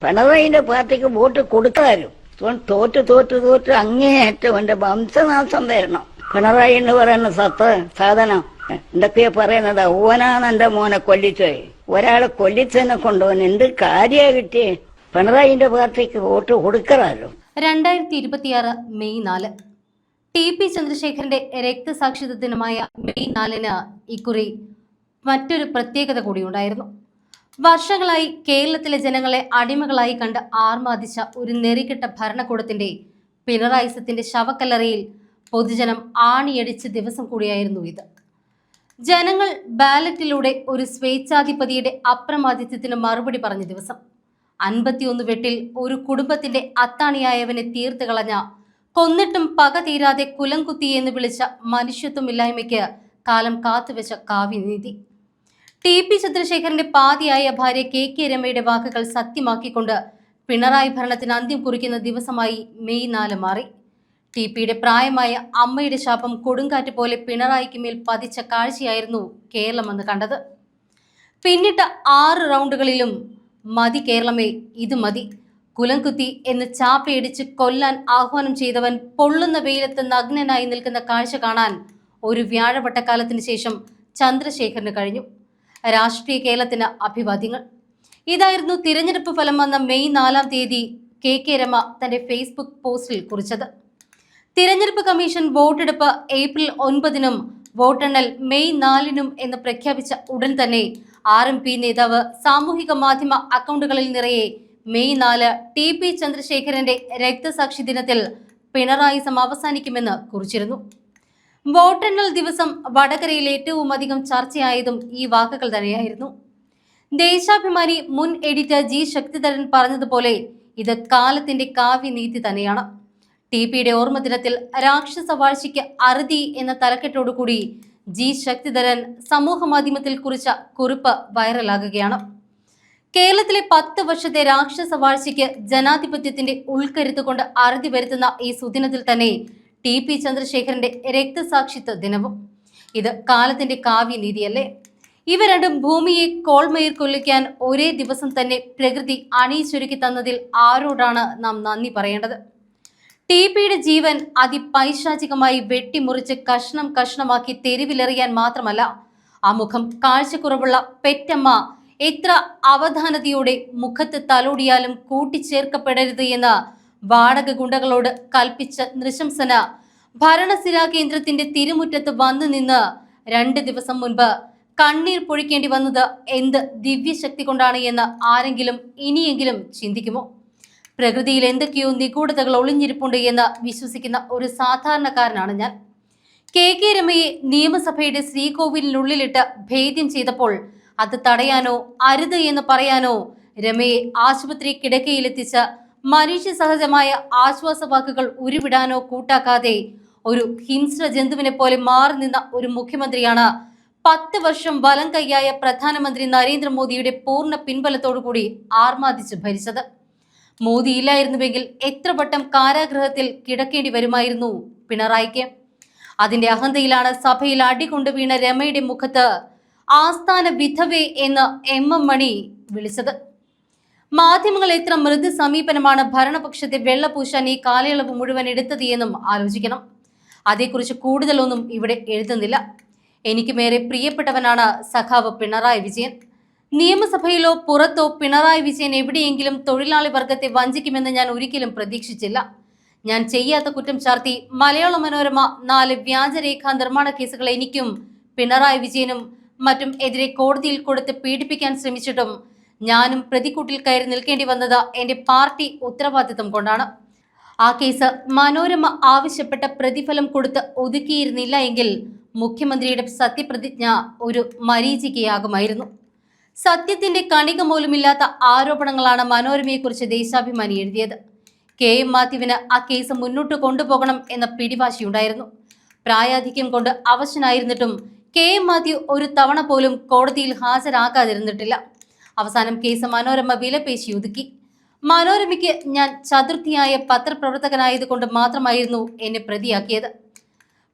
പിണറായിന്റെ പാർട്ടിക്ക് വോട്ട് കൊടുക്കാരും തോറ്റ് തോറ്റ് തോറ്റ് അങ്ങേയറ്റം എന്റെ വംശനാശം വരണം. പിണറായി എന്ന് പറയുന്ന സാധനം എന്തൊക്കെയാ പറയുന്നത്? ഓനാണ് എന്റെ മോനെ കൊല്ലിച്ചോയി. ഒരാളെ കൊല്ലിച്ചതിനെ കൊണ്ടുപോകാൻ എന്ത് കാര്യ കിട്ടിയേ? പിണറായിന്റെ പാർട്ടിക്ക് വോട്ട് കൊടുക്കാറല്ലോ. 2026 മെയ് 4 TP ചന്ദ്രശേഖരന്റെ രക്തസാക്ഷിത്വ ദിനമായ മെയ് 4 ഇക്കുറി മറ്റൊരു പ്രത്യേകത കൂടിയുണ്ടായിരുന്നു. വർഷങ്ങളായി കേരളത്തിലെ ജനങ്ങളെ അടിമകളായി കണ്ട് ആർമാദിച്ച ഒരു നെറികെട്ട ഭരണകൂടത്തിന്റെ പിണറായിസത്തിന്റെ ശവക്കല്ലറയിൽ പൊതുജനം ആണിയടിച്ച ദിവസം കൂടിയായിരുന്നു ഇത്. ജനങ്ങൾ ബാലറ്റിലൂടെ ഒരു സ്വേച്ഛാധിപതിയുടെ അപ്രമാദിത്വത്തിന് മറുപടി പറഞ്ഞ ദിവസം. 51 വെട്ടിൽ ഒരു കുടുംബത്തിന്റെ അത്താണിയായവനെ തീർത്ത് കളഞ്ഞ, കൊന്നിട്ടും പക തീരാതെ കുലംകുത്തി എന്ന് വിളിച്ച മനുഷ്യത്വമില്ലായ്മയ്ക്ക് കാലം കാത്തുവെച്ച കാവ്യനീതി. TP ചന്ദ്രശേഖരന്റെ പാതിയായ ഭാര്യ KK രമയുടെ വാക്കുകൾ സത്യമാക്കിക്കൊണ്ട് പിണറായി ഭരണത്തിന് അന്ത്യം കുറിക്കുന്ന ദിവസമായി മെയ് 4 മാറി. TPയുടെ പ്രായമായ അമ്മയുടെ ശാപം കൊടുങ്കാറ്റ് പോലെ പിണറായിക്ക് മേൽ പതിച്ച കാഴ്ചയായിരുന്നു കേരളം അന്ന് കണ്ടത്. പിന്നിട്ട 6 റൗണ്ടുകളിലും മതി കേരളമേ, ഇത് മതി, കുലംകുത്തി എന്ന് ചാപ്പയടിച്ച് കൊല്ലാൻ ആഹ്വാനം ചെയ്തവൻ പൊള്ളുന്ന വെയിലത്ത് നഗ്നനായി നിൽക്കുന്ന കാഴ്ച കാണാൻ ഒരു വ്യാഴവട്ടക്കാലത്തിന് ശേഷം ചന്ദ്രശേഖരന് കഴിഞ്ഞു. രാഷ്ട്രീയ കേരളത്തിന് അഭിവാദ്യങ്ങൾ. ഇതായിരുന്നു തിരഞ്ഞെടുപ്പ് ഫലം വന്ന മെയ് 4 KK രമ തന്റെ ഫേസ്ബുക്ക് പോസ്റ്റിൽ കുറിച്ചത്. തിരഞ്ഞെടുപ്പ് കമ്മീഷൻ വോട്ടെടുപ്പ് ഏപ്രിൽ 9 വോട്ടെണ്ണൽ മെയ് 4 എന്ന് പ്രഖ്യാപിച്ച ഉടൻ തന്നെ RMP നേതാവ് സാമൂഹിക മാധ്യമ അക്കൗണ്ടുകളിൽ നിറയെ മെയ് 4 TP ചന്ദ്രശേഖരന്റെ രക്തസാക്ഷി ദിനത്തിൽ പിണറായിസം അവസാനിക്കുമെന്ന് കുറിച്ചിരുന്നു. വോട്ടെണ്ണൽ ദിവസം വടകരയിൽ ഏറ്റവും അധികം ചർച്ചയായതും ഈ വാക്കുകൾ തന്നെയായിരുന്നു. ദേശാഭിമാനി മുൻ എഡിറ്റർ G ശക്തിധരൻ പറഞ്ഞതുപോലെ ഇത് കാലത്തിന്റെ കാവ്യനീതി തന്നെയാണ്. TPയുടെ ഓർമ്മ ദിനത്തിൽ രാക്ഷസ വാഴ്ചയ്ക്ക് അറുതി എന്ന തലക്കെട്ടോടുകൂടി G ശക്തിധരൻ സമൂഹ മാധ്യമത്തിൽ കുറിച്ച കുറിപ്പ് വൈറലാകുകയാണ്. കേരളത്തിലെ 10 വർഷത്തെ രാക്ഷസ വാഴ്ചയ്ക്ക് ജനാധിപത്യത്തിന്റെ ഉൾക്കരുത്തുകൊണ്ട് അറുതി വരുത്തുന്ന ഈ സുദിനത്തിൽ തന്നെ TP ചന്ദ്രശേഖരന്റെ രക്തസാക്ഷിത്വ ദിനവും. ഇത് കാലത്തിന്റെ കാവ്യനീതിയല്ലേ? ഇവ രണ്ടും ഭൂമിയെ കോൾമയിൽ കൊല്ലിക്കാൻ ഒരേ ദിവസം തന്നെ പ്രകൃതി അണിയിച്ചൊരുക്കി തന്നതിൽ ആരോടാണ് നാം നന്ദി പറയേണ്ടത്? TPയുടെ ജീവൻ അതിപൈശാചികമായി വെട്ടിമുറിച്ച് കഷ്ണം കഷ്ണമാക്കി തെരുവിലെറിയാൻ മാത്രമല്ല, ആ മുഖം കാഴ്ചക്കുറവുള്ള പെറ്റമ്മ എത്ര അവധാനതയോടെ മുഖത്ത് തലോടിയാലും കൂട്ടിച്ചേർക്കപ്പെടരുത് എന്ന് വാടക ഗുണ്ടകളോട് കൽപ്പിച്ച നൃശംസന ഭരണസിരാ കേന്ദ്രത്തിന്റെ തിരുമുറ്റത്ത് വന്നു നിന്ന് 2 ദിവസം മുൻപ് കണ്ണീർ പൊഴിക്കേണ്ടി വന്നത് എന്ത് ദിവ്യശക്തി കൊണ്ടാണ് എന്ന് ആരെങ്കിലും ഇനിയെങ്കിലും ചിന്തിക്കുമോ? പ്രകൃതിയിൽ എന്തൊക്കെയോ നിഗൂഢതകൾ ഒളിഞ്ഞിരിപ്പുണ്ട് എന്ന് വിശ്വസിക്കുന്ന ഒരു സാധാരണക്കാരനാണ് ഞാൻ. KK രമയെ നിയമസഭയുടെ ശ്രീകോവിലിനുള്ളിലിട്ട് ഭേദ്യം ചെയ്തപ്പോൾ അത് തടയാനോ അരുത് എന്ന് പറയാനോ രമയെ ആശുപത്രി കിടക്കയിലെത്തിച്ച മനുഷ്യ സഹജമായ ആശ്വാസവാക്കുകൾ ഉരുവിടാനോ കൂട്ടാക്കാതെ ഒരു ഹിംസ്ര ജന്തുവിനെ പോലെ മാറി നിന്ന ഒരു മുഖ്യമന്ത്രിയാണ് 10 വർഷം വലം കൈയായ പ്രധാനമന്ത്രി നരേന്ദ്രമോദിയുടെ പൂർണ്ണ പിൻബലത്തോടുകൂടി ആർമാദിച്ച് ഭരിച്ചത്. മോദി ഇല്ലായിരുന്നുവെങ്കിൽ എത്ര വട്ടം കാരാഗൃഹത്തിൽ കിടക്കേണ്ടി വരുമായിരുന്നു പിണറായിക്ക്? അതിന്റെ അഹന്തയിലാണ് സഭയിൽ അടികൊണ്ടു വീണ രമയുടെ മുഖത്ത് ആസ്ഥാന വിധവേ എന്ന് MM മണി വിളിച്ചത്. മാധ്യമങ്ങൾ എത്ര മൃദു സമീപനമാണ് ഭരണപക്ഷത്തെ വെള്ളപൂശാൻ ഈ കാലയളവ് മുഴുവൻ എടുത്തത് എന്നും ആലോചിക്കണം. അതേക്കുറിച്ച് കൂടുതലൊന്നും ഇവിടെ എഴുതുന്നില്ല. എനിക്ക് മേറെ പ്രിയപ്പെട്ടവനാണ് സഖാവ് പിണറായി വിജയൻ. നിയമസഭയിലോ പുറത്തോ പിണറായി വിജയൻ എവിടെയെങ്കിലും തൊഴിലാളി വർഗത്തെ വഞ്ചിക്കുമെന്ന് ഞാൻ ഒരിക്കലും പ്രതീക്ഷിച്ചില്ല. ഞാൻ ചെയ്യാത്ത കുറ്റം ചാർത്തി മലയാള മനോരമ 4 വ്യാജരേഖാ നിർമ്മാണ കേസുകൾ എനിക്കും പിണറായി വിജയനും മറ്റും എതിരെ കോടതിയിൽ കൊടുത്ത് പീഡിപ്പിക്കാൻ ശ്രമിച്ചിട്ടും ഞാനും പ്രതിക്കൂട്ടിൽ കയറി നിൽക്കേണ്ടി വന്നത് എന്റെ പാർട്ടി ഉത്തരവാദിത്വം കൊണ്ടാണ്. ആ കേസ് മനോരമ ആവശ്യപ്പെട്ട പ്രതിഫലം കൊടുത്ത് ഒതുക്കിയിരുന്നില്ല എങ്കിൽ മുഖ്യമന്ത്രിയുടെ സത്യപ്രതിജ്ഞ ഒരു മരീചികയാകുമായിരുന്നു. സത്യത്തിന്റെ കണിക പോലുമില്ലാത്ത ആരോപണങ്ങളാണ് മനോരമയെക്കുറിച്ച് ദേശാഭിമാനി എഴുതിയത്. KM മാത്യുവിന് ആ കേസ് മുന്നോട്ട് കൊണ്ടുപോകണം എന്ന പിടിവാശിയുണ്ടായിരുന്നു. പ്രായാധിക്യം കൊണ്ട് അവശനായിരുന്നിട്ടും KM മാത്യു ഒരു തവണ പോലും കോടതിയിൽ ഹാജരാകാതിരുന്നിട്ടില്ല. അവസാനം കേസ് മനോരമ വിലപേശി ഒതുക്കി. മനോരമയ്ക്ക് ഞാൻ ചതുർത്ഥിയായ പത്രപ്രവർത്തകനായത് കൊണ്ട് മാത്രമായിരുന്നു എന്നെ പ്രതിയാക്കിയത്.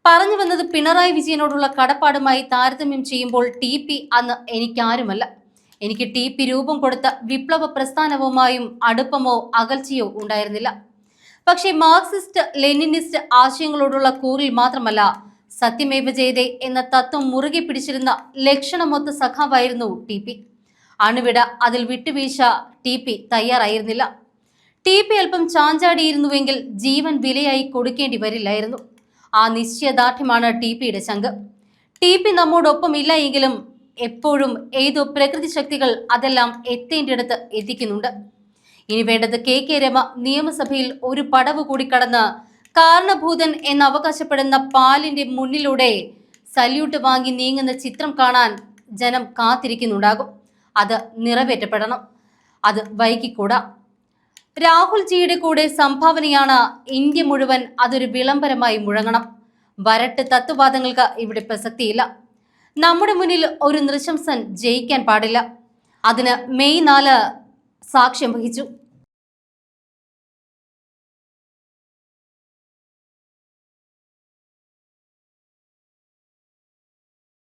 പറഞ്ഞു വന്നത് പിണറായി വിജയനോടുള്ള കടപ്പാടുമായി താരതമ്യം ചെയ്യുമ്പോൾ TP അന്ന് എനിക്കാരുമല്ല. എനിക്ക് TP രൂപം കൊടുത്ത വിപ്ലവ പ്രസ്ഥാനവുമായും അടുപ്പമോ അകൽച്ചയോ ഉണ്ടായിരുന്നില്ല. പക്ഷേ മാർക്സിസ്റ്റ് ലെനിനിസ്റ്റ് ആശയങ്ങളോടുള്ള കൂറിൽ മാത്രമല്ല, സത്യമേവ ജയതേ എന്ന തത്വം മുറുകെ പിടിച്ചിരുന്ന ലക്ഷണമൊത്ത സഖാവായിരുന്നു TP. അണുവിട അതിൽ വിട്ടുവീഴ്ച TP തയ്യാറായിരുന്നില്ല. TP അല്പം ചാഞ്ചാടിയിരുന്നുവെങ്കിൽ ജീവൻ വിലയായി കൊടുക്കേണ്ടി വരില്ലായിരുന്നു. ആ നിശ്ചയദാർഢ്യമാണ് TPയുടെ ചങ്ക്. TP നമ്മോടൊപ്പം ഇല്ല എങ്കിലും എപ്പോഴും ഏതോ പ്രകൃതി ശക്തികൾ അതെല്ലാം എത്തേണ്ടിടത്ത് എത്തിക്കുന്നുണ്ട്. ഇനി വേണ്ടത് KK രമ നിയമസഭയിൽ ഒരു പടവ് കൂടി കടന്ന് കാരണഭൂതൻ എന്ന് അവകാശപ്പെടുന്ന പാലിന്റെ മുന്നിലൂടെ സല്യൂട്ട് വാങ്ങി നീങ്ങുന്ന ചിത്രം കാണാൻ ജനം കാത്തിരിക്കുന്നുണ്ടാകും. അത് നിറവേറ്റപ്പെടണം. അത് വൈകിക്കൂടാ. രാഹുൽജിയുടെ കൂടെ സംഭാവനയാണ് ഇന്ത്യ മുഴുവൻ. അതൊരു വിളംബരമായി മുഴങ്ങണം. വരട്ട് തത്വവാദങ്ങൾക്ക് ഇവിടെ പ്രസക്തിയില്ല. നമ്മുടെ മുന്നിൽ ഒരു നൃശംസൻ ജയിക്കാൻ പാടില്ല. അതിന് മെയ് 4 സാക്ഷ്യം വഹിച്ചു.